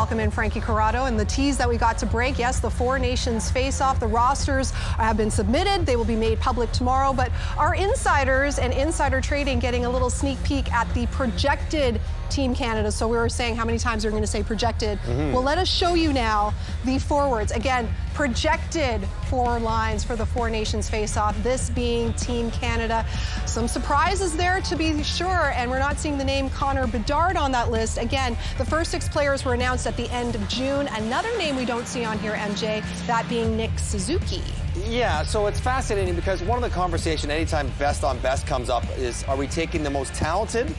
welcome in Frankie Corrado. And the tease that we got to break, yes, the Four Nations face-off. The rosters have been submitted. They will be made public tomorrow. But our insiders and insider trading getting a little sneak peek at the projected Team Canada. So we were saying how many times we're going to say projected. Well, let us show you now the forwards. Again, projected forward lines for the Four Nations face-off, this being Team Canada. Some surprises there, to be sure, and we're not seeing the name Connor Bedard on that list. Again, the first 6 players were announced at the end of June. Another name we don't see on here, MJ, that being Nick Suzuki. Yeah, so it's fascinating because one of the conversation anytime best on best comes up is, are we taking the most talented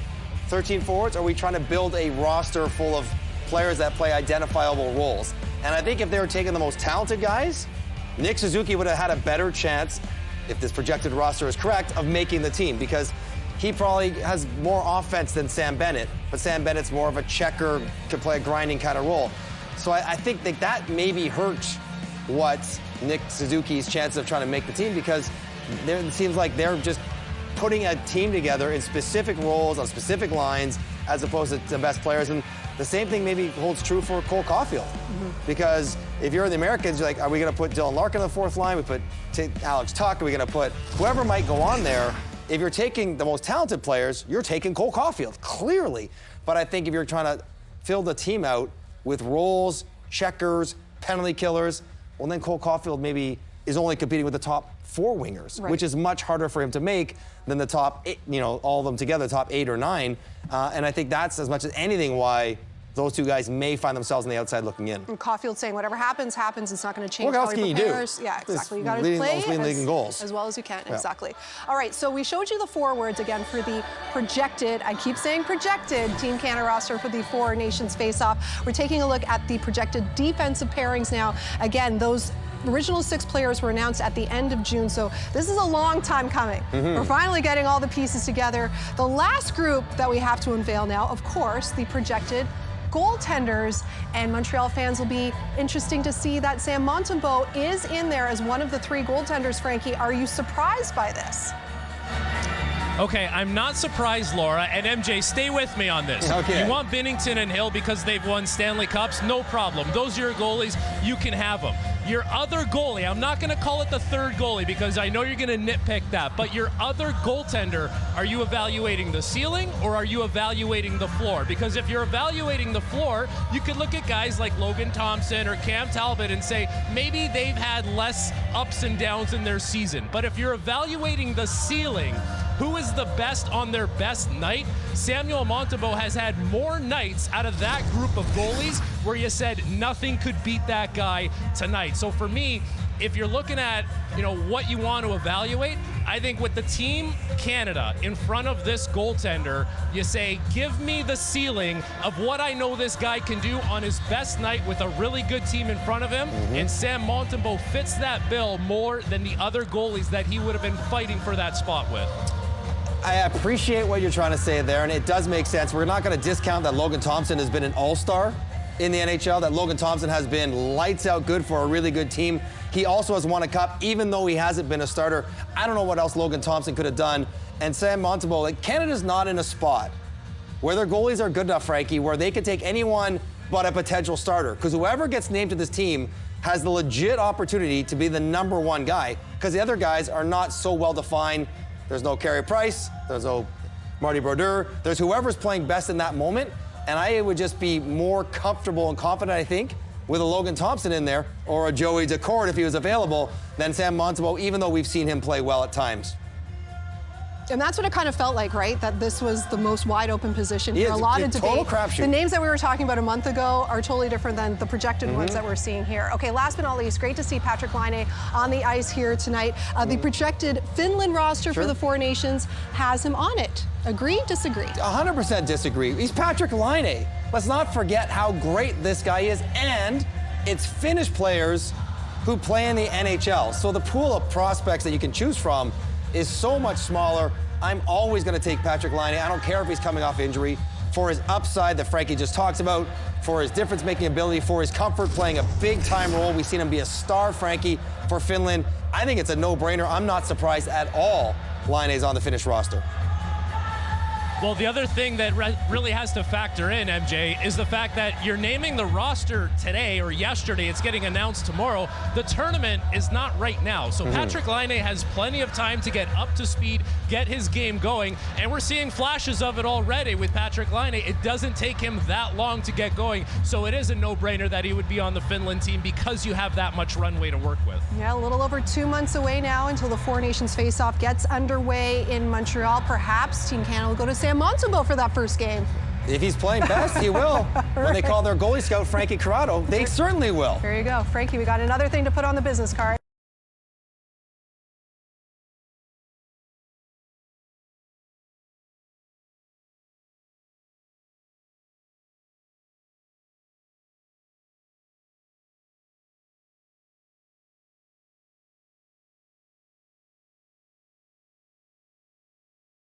13 forwards, or are we trying to build a roster full of players that play identifiable roles? And I think if they were taking the most talented guys, Nick Suzuki would have had a better chance, if this projected roster is correct, of making the team, because he probably has more offense than Sam Bennett, but Sam Bennett's more of a checker, can play a grinding kind of role. So I think that maybe hurts what Nick Suzuki's chances of trying to make the team, because it seems like they're just putting a team together in specific roles on specific lines as opposed to the best players. And the same thing maybe holds true for Cole Caulfield. Because if you're the Americans, you're like, are we going to put Dylan Larkin on the fourth line? We put Alex Tuck. Are we going to put whoever might go on there? If you're taking the most talented players, you're taking Cole Caulfield, clearly. But I think if you're trying to fill the team out with roles, checkers, penalty killers, well, then Cole Caulfield maybe is only competing with the top 4 wingers, which is much harder for him to make than the top 8, all of them together, top 8 or 9. And I think that's as much as anything why those 2 guys may find themselves on the outside looking in. And Caulfield saying whatever happens, happens. It's not going to change what else can you do? Yeah, exactly. You got to play as well as you can. Yeah. Exactly. All right, so we showed you the forwards again for the projected, I keep saying projected, Team Canada roster for the Four Nations face-off. We're taking a look at the projected defensive pairings now. Again, those original 6 players were announced at the end of June, so this is a long time coming. We're finally getting all the pieces together. The last group that we have to unveil now, of course, the projected goaltenders, and Montreal fans will be interesting to see that Sam Montembeault is in there as one of the 3 goaltenders. Frankie, are you surprised by this? Okay, I'm not surprised, Laura, and MJ, stay with me on this. Okay. You want Binnington and Hill because they've won Stanley Cups? No problem. Those are your goalies. You can have them. Your other goalie, I'm not going to call it the 3rd goalie because I know you're going to nitpick that, but your other goaltender, are you evaluating the ceiling or are you evaluating the floor? Because if you're evaluating the floor, you could look at guys like Logan Thompson or Cam Talbot and say maybe they've had less ups and downs in their season. But if you're evaluating the ceiling, who is the best on their best night? Samuel Montembeault has had more nights out of that group of goalies where you said nothing could beat that guy tonight. So for me, if you're looking at, what you want to evaluate, I think with the Team Canada in front of this goaltender, you say, give me the ceiling of what I know this guy can do on his best night with a really good team in front of him. And Sam Montembeault fits that bill more than the other goalies that he would have been fighting for that spot with. I appreciate what you're trying to say there, and it does make sense. We're not going to discount that Logan Thompson has been an all-star in the NHL, that Logan Thompson has been lights out good for a really good team. He also has won a cup, even though he hasn't been a starter. I don't know what else Logan Thompson could have done. And Sam Montembeault, Canada's not in a spot where their goalies are good enough, Frankie, where they could take anyone but a potential starter. Because whoever gets named to this team has the legit opportunity to be the number 1 guy, because the other guys are not so well defined. There's no Carey Price, there's no Marty Brodeur, there's whoever's playing best in that moment, and I would just be more comfortable and confident, I think, with a Logan Thompson in there, or a Joey Daccord if he was available, than Sam Montembeault, even though we've seen him play well at times. And that's what it kind of felt like, right? That this was the most wide open position for a lot of debate. Total crapshoot. The names that we were talking about a month ago are totally different than the projected ones that we're seeing here. Okay, last but not least, great to see Patrick Laine on the ice here tonight. The projected Finland roster for the Four Nations has him on it. Agree, disagree? 100% disagree. He's Patrick Laine. Let's not forget how great this guy is, and it's Finnish players who play in the NHL. So the pool of prospects that you can choose from is so much smaller. I'm always going to take Patrick Laine. I don't care if he's coming off injury. For his upside that Frankie just talks about, for his difference-making ability, for his comfort playing a big-time role. We've seen him be a star, Frankie, for Finland. I think it's a no-brainer. I'm not surprised at all Laine's on the Finnish roster. Well, the other thing that really has to factor in, MJ, is the fact that you're naming the roster today or yesterday. It's getting announced tomorrow. The tournament is not right now. So Patrick Laine has plenty of time to get up to speed, get his game going. And we're seeing flashes of it already with Patrick Laine. It doesn't take him that long to get going. So it is a no-brainer that he would be on the Finland team because you have that much runway to work with. Yeah, a little over 2 months away now until the Four Nations face-off gets underway in Montreal. Perhaps Team Canada will go to San Montembeau for that first game. If he's playing best, he will. When they call their goalie scout Frankie Corrado, they certainly will. There you go. Frankie, we got another thing to put on the business card.